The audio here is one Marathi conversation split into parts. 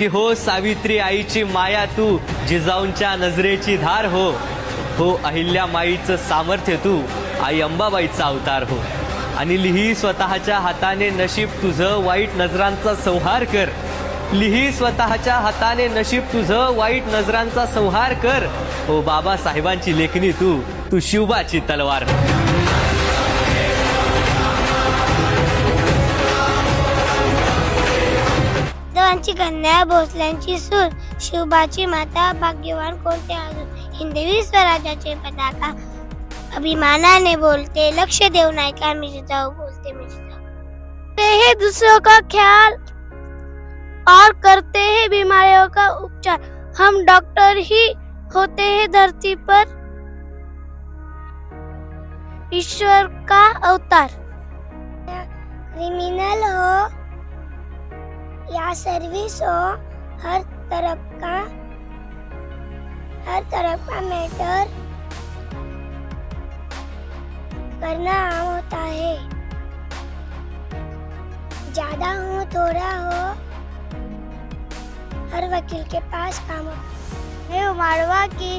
की हो सावित्री आईची माया तू, जिजाऊंच्या नजरेची धार हो अहिल्यामाईचं सामर्थ्य तू, आई अंबाबाईचा अवतार हो. आणि लिही स्वतःच्या हाताने नशीब तुझं, वाईट नजरांचा संहार कर. लिही स्वतःच्या हाताने नशीब तुझं, वाईट नजरांचा संहार कर. हो बाबासाहेबांची लेखणी तू शिवबाची तलवार हो. देवांची कन्या भोसल्यांची सूर, शिवबाची माता भाग्यवान कोणते अजून. हिंदवी स्वराज्याचे पताका अभिमानाने बोलते, लक्ष देऊन ऐका मी जिजाऊ बोलते मी जिजाऊ. ते है दूसरों का ख्याल और करते हैं बीमारियों का उपचार. हम डॉक्टर ही होते हैं धरती पर, ईश्वर का अवतार. क्रिमिनल हो या सर्विस हो, हर तरफ का मैटर करना आम होता है. ज्यादा हो थोड़ा हो, हर वकील के पास काम हो. मैं मारवा की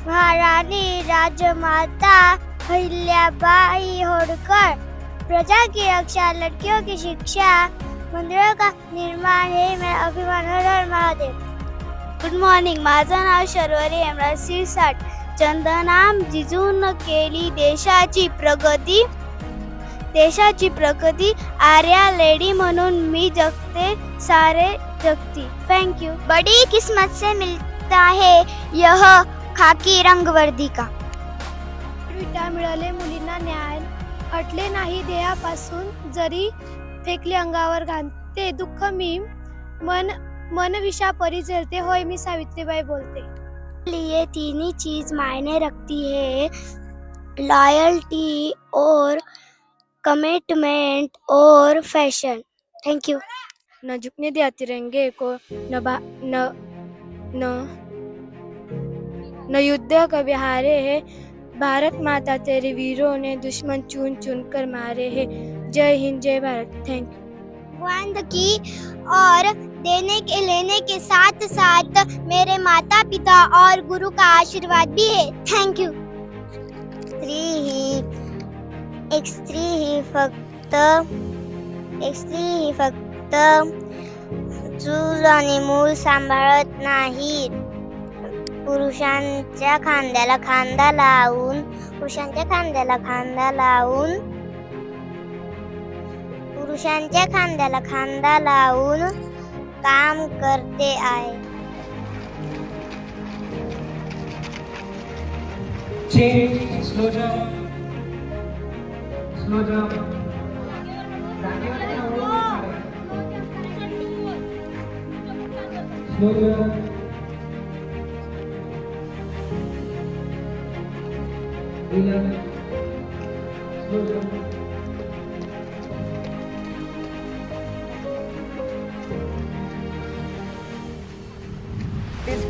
महारानी राजमाता अहिल्याबाई होळकर. प्रजा की रक्षा, लड़कियों की शिक्षा, मंदिरों का निर्माण है मेरा अभिमान. हर हर महादेव. Good morning. माझं नाव शर्वरी हेमराज सिरसाट. चंदनाम जिजून केली देशाची प्रगती. आर्या लेडी म्हणून मी जगते सारे जगती. Thank you. बड़ी किस्मत से मिलता है यह खाकी रंग वर्दी का. विटा मिळाले मुलींना न्याय, हटले नाही देहापासून, जरी फेकले अंगावर घालते दुःख मी, मन विषा परी झेलते. होय मी सावित्रीबाई बोलते. लिए तीन ही चीज मायने रखती है, लॉयल्टी और कमिटमेंट और फैशन. Thank you. न झुकने दिया तिरंगे को, न युद्ध कभी हारे है, भारत माता तेरे वीरों ने दुश्मन चुन चुन कर मारे हैं. जय हिंद जय भारत. Thank you. भगवान की और देने के लेने के साथ साथ मेरे माता पिता और गुरु का आशीर्वाद भी है. Thank you. एक स्त्री ही फक्त चूल आणि मूल सांभाळत नाही, पुरुषांच्या खांद्याला खांदा लावून काम करते आहे. Slow down.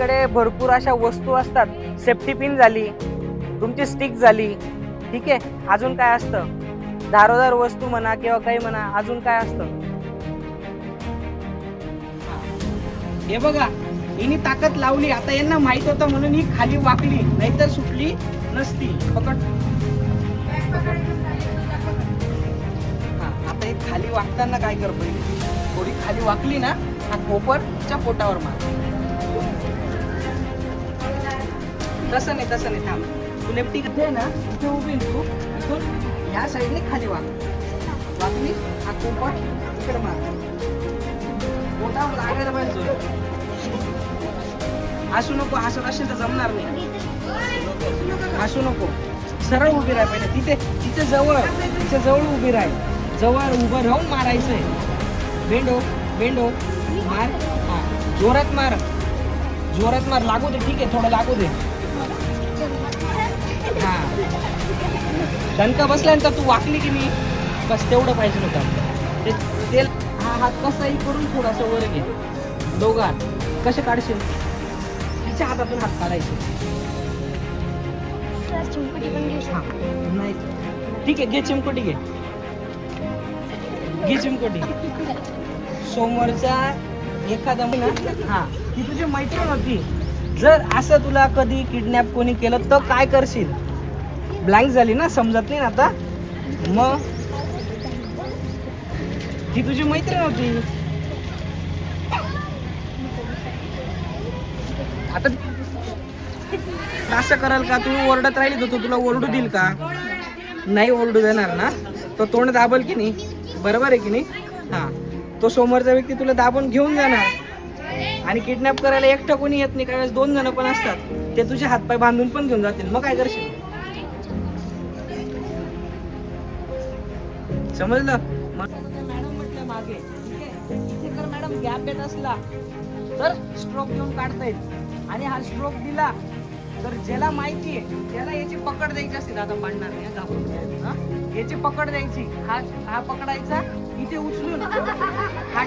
कडे भरपूर अशा वस्तू असतात. सेफ्टी पिन झाली, तुमची स्टिक झाली, ठीक आहे. अजून काय असतं, धारोदार वस्तू म्हणा किंवा काही म्हणा, अजून काय असतं. हे बघा, हिने ताकद लावली. आता यांना माहित होतं म्हणून ही खाली वाकली, नाहीतर सुटली नसती. पकड. आता हे खाली वाकताना काय कर, पहिली थोडी खाली वाकली ना, हा कोपरच्या पोटावर मार. तसं नाही थांब. तू लेफ्टी कडे ना, इथे उभी तू, इथून ह्या साईडने खाली वाकली, हा कोपर इकडे मार. पोटावर लागायला पाहिजे. हसू नको, हसत असेल तर जमणार नाही. हसू नको, सरळ उभी राह. पहिले तिथे जवळ उभी राह. जवळ उभं राहून मारायचंय. बेंडो मार. हा, जोरात मार. लागू दे. ठीक आहे, थोडं लागू दे. हा, दणका बसल्यानंतर तू वाकली की नाही, बस तेवढं पाहिजे होतं. ते हा हात कसाही करून थोडासा वर घे. दोघा हात कसे काढशील, तिच्या हातातून हात काढायचे. नाही, ठीक आहे, घे चिमकोटी. घे चिमकोटी. समोरचा एखादा ना हा ती तुझी मैत्रीण होती. जर असं तुला कधी किडनॅप कोणी केलं तर काय करशील? ब्लँक झाली ना, समजत नाही ना आता. मग ती तुझी मैत्रीण होती. आता असं कराल का? तू ओरडत राहिली तर तो तुला ओरडू देईल का? नाही ओरडू देणार ना. तो तोंड दाबल की नाही, बरोबर आहे की नाही? हा, तो समोरचा व्यक्ती तुला दाबून घेऊन जाणार. आणि किडनॅप करायला एकटं कोणी येत नाही, काही वेळेस 2 जण पण असतात, ते तुझे हातपाय बांधून पण घेऊन जातील. मग काय करशील? समजलं? मॅडम म्हटलं मागे, ठीक आहे, इथे जर मॅडम गॅप येत असला तर स्ट्रोक घेऊन काढता येईल. आणि हा स्ट्रोक दिला तर ज्याला माहिती आहे, ज्याला याची पकड द्यायची असते, आता पाडणार नाही घाबरून जायचं, हा? याची पकड द्यायची, हा पकडायचा, इथे उचलून हा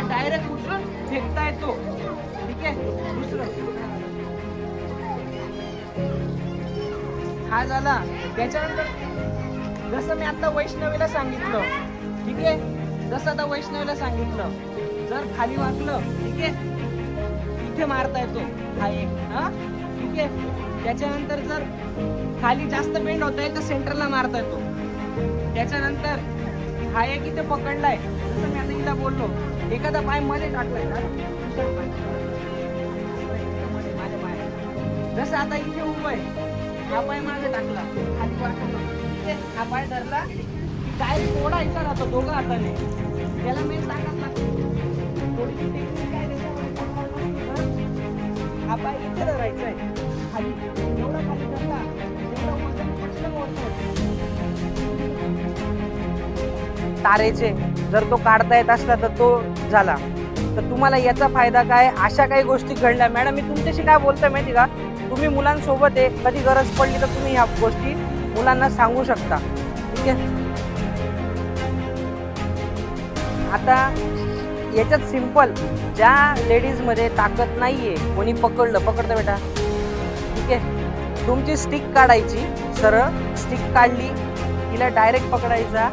डायरेक्ट उचलून फेकता येतो. ठीक आहे. दुसरं हा झाला. त्याच्यानंतर जसं मी आता वैष्णवीला सांगितलं, ठीक आहे, जसं आता वैष्णवीला सांगितलं, जर खाली वाकलं, ठीक आहे, इथे मारता येतो हा एक, हा, ठीक आहे. त्याच्यानंतर जर खाली जास्त बेंड होता येईल तर सेंटरला मारता येतो. त्याच्यानंतर हा एक इथे पकडलाय, जसं मी आता हिला बोललो, एखादा पाय मध्ये टाकलाय ना, माझ्या पाय, जसं आता इथे उभं आहे, हा पाय मागे टाकला, खाली वाकवलं, ठीक आहे, हा पाय धरला की काय तोडायचा राहतो दोघं हाताने. त्याला मेन ताकद लागते. थोडीशी टेक्निक काय त्याच्यामध्ये हा पाय इथे धरायचा आहे, खाली एवढा खाली धरला तेवढं वजन पटकन ओढतं. तारेचे जर तो काढता येत असला तर तो झाला. तर तुम्हाला याचा फायदा काय? अशा काही गोष्टी घडल्या. मॅडम मी तुमच्याशी काय बोलतोय माहिती का? तुम्ही मुलांसोबत आहे, कधी गरज पडली तर तुम्ही ह्या गोष्टी मुलांना सांगू शकता. ठीक आहे. आता याच्यात सिंपल, ज्या लेडीज मध्ये ताकद नाहीये, कोणी पकडतं बेटा, ठीक आहे, तुमची स्टिक काढायची, सरळ स्टिक काढली, तिला डायरेक्ट पकडायचा.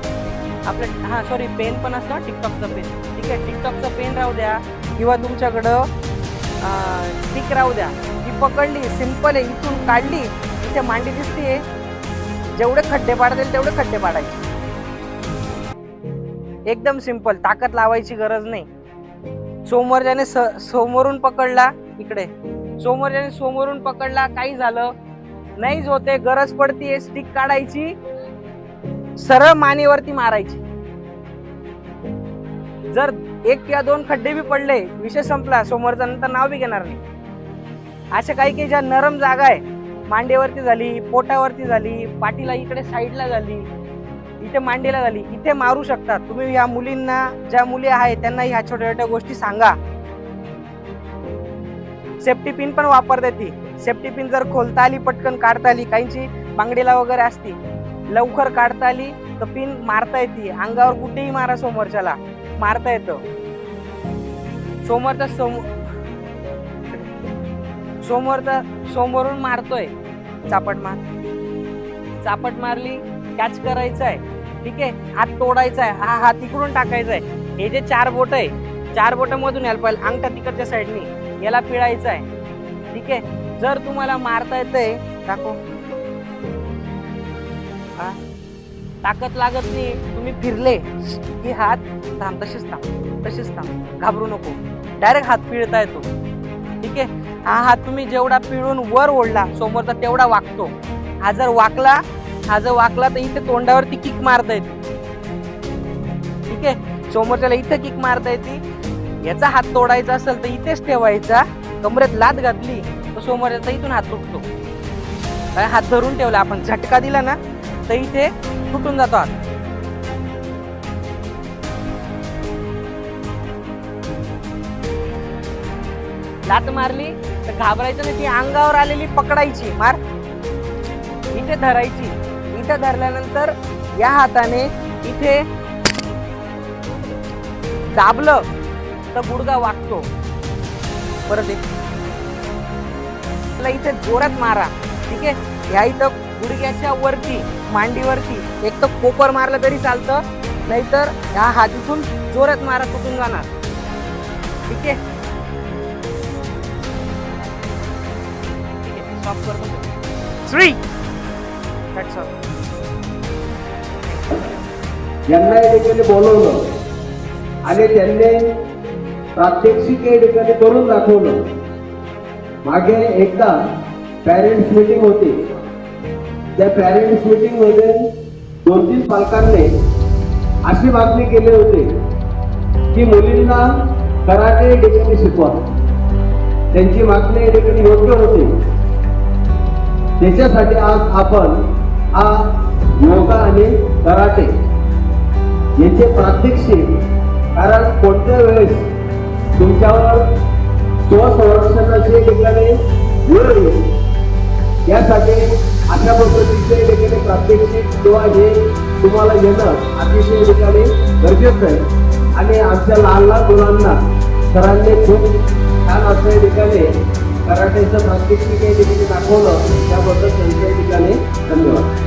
आपलं सॉरी पेन पण असतं, टिकटॉकचं पेन, ठीक आहे, टिकटॉकचं पेन राहू द्या किंवा तुमच्याकडं स्टिक राहू द्या. ती पकडली, सिंपल आहे, इथून काढली, इथे मांडी दिसते, जेवढे खड्डे पाडता येईल तेवढे खड्डे पाडायचे. एकदम सिंपल, ताकद लावायची गरज नाही. समोरच्याने समोरून पकडला, इकडे समोरून पकडला, काही झालं नाहीच होते, गरज पडतीये, स्टिक काढायची, सरळ मानेवरती मारायची. जर 1 किंवा 2 खड्डे बी पडले, विषय संपला, समोरचा नंतर नाव बी घेणार नाही. अशा काही ज्या नरम जागा आहे, मांडीवरती झाली, पोटावरती झाली, पाठीला इकडे साईडला झाली, इथे मांडीला झाली, इथे मारू शकतात तुम्ही. या मुलींना, ज्या मुली आहेत त्यांना ह्या छोट्या छोट्या गोष्टी सांगा. सेफ्टी पिन पण वापरते ती. सेफ्टी पिन जर खोलता आली, पटकन काढता आली, काहींची बांगडीला वगैरे असती, लवकर काढता आली तर पिन मारता येते. अंगावर कुठेही मारा, समोरच्याला मारता येतं. समोरून मारतोय, चापट मारली, कॅच करायचा आहे, ठीक आहे, हात तोडायचा आहे, हा हात इकडून टाकायचा आहे. हे जे 4 बोट आहे, 4 बोट मधून यायला पाहिजे, अंगठा तिकडच्या साईडनी, याला पिळायचा आहे. ठीक आहे. जर तुम्हाला मारता येतंय, दाखव, ताकद लागत नाही, तुम्ही फिरले की हात थांब, तसेच थांब, घाबरू नको, डायरेक्ट हात पिळता येतो. ठीक आहे. हा हात तुम्ही जेवढा पिळून वर ओढला समोरचा तेवढा वाकतो. हा जर वाकला तर इथे तोंडावरती किक मारता येते. ठीक आहे. समोरच्याला इथे किक मारता येते. याचा हात तोडायचा असेल तर इथेच ठेवायचा, कमरेत लात घातली तर समोरचा इथून हात तुटतो. हात धरून ठेवला, आपण झटका दिला ना तर इथे तुटून जातो हात. लात मारली तर घाबरायचं नाही, ती अंगावर आलेली पकडायची, मार, इथे धरायची. इथे धरल्यानंतर या हाताने इथे दाबलं तर गुडघा वाकतो. परत इथे जोरात मारा. ठीक आहे. ह्या इथं गुडघ्याच्या वरती, मांडीवरती एक तर कोपर मारलं तरी चालतं, नाहीतर ह्या हातीतून जोरात मारा, तुटून जाणार. ठीक आहे स्टॉप करतो 3 दॅट्स ऑल. यांना या ठिकाणी बोलवलं आणि त्यांनी प्रात्यक्षिक या ठिकाणी करून दाखवलं. मागे एकदा पॅरेंट्स मीटिंग होती. त्या पॅरेंट्स मीटिंग मध्ये 2-3 पालकांनी अशी मागणी केली होती की मुलींना कराटे या ठिकाणी शिकवा. त्यांची मागणी या ठिकाणी योग्य होती. त्याच्यासाठी आज आपण हा योगा आणि कराटे याचे प्रात्यक्षिक, कारण कोणत्या वेळेस तुमच्यावर स्वसंरक्षणाचे ठिकाणी वेळ येईल यासाठी अशा पद्धतीचे ठिकाणी प्रात्यक्षिक किंवा हे तुम्हाला येणं अतिशय ठिकाणी गरजेचं आहे. आणि आमच्या लहान लहान मुलांना सरांनी खूप छान असं ठिकाणी कराटेचं प्रात्यक्षिक या ठिकाणी दाखवलं, त्याबद्दल त्यांच्या ठिकाणी धन्यवाद.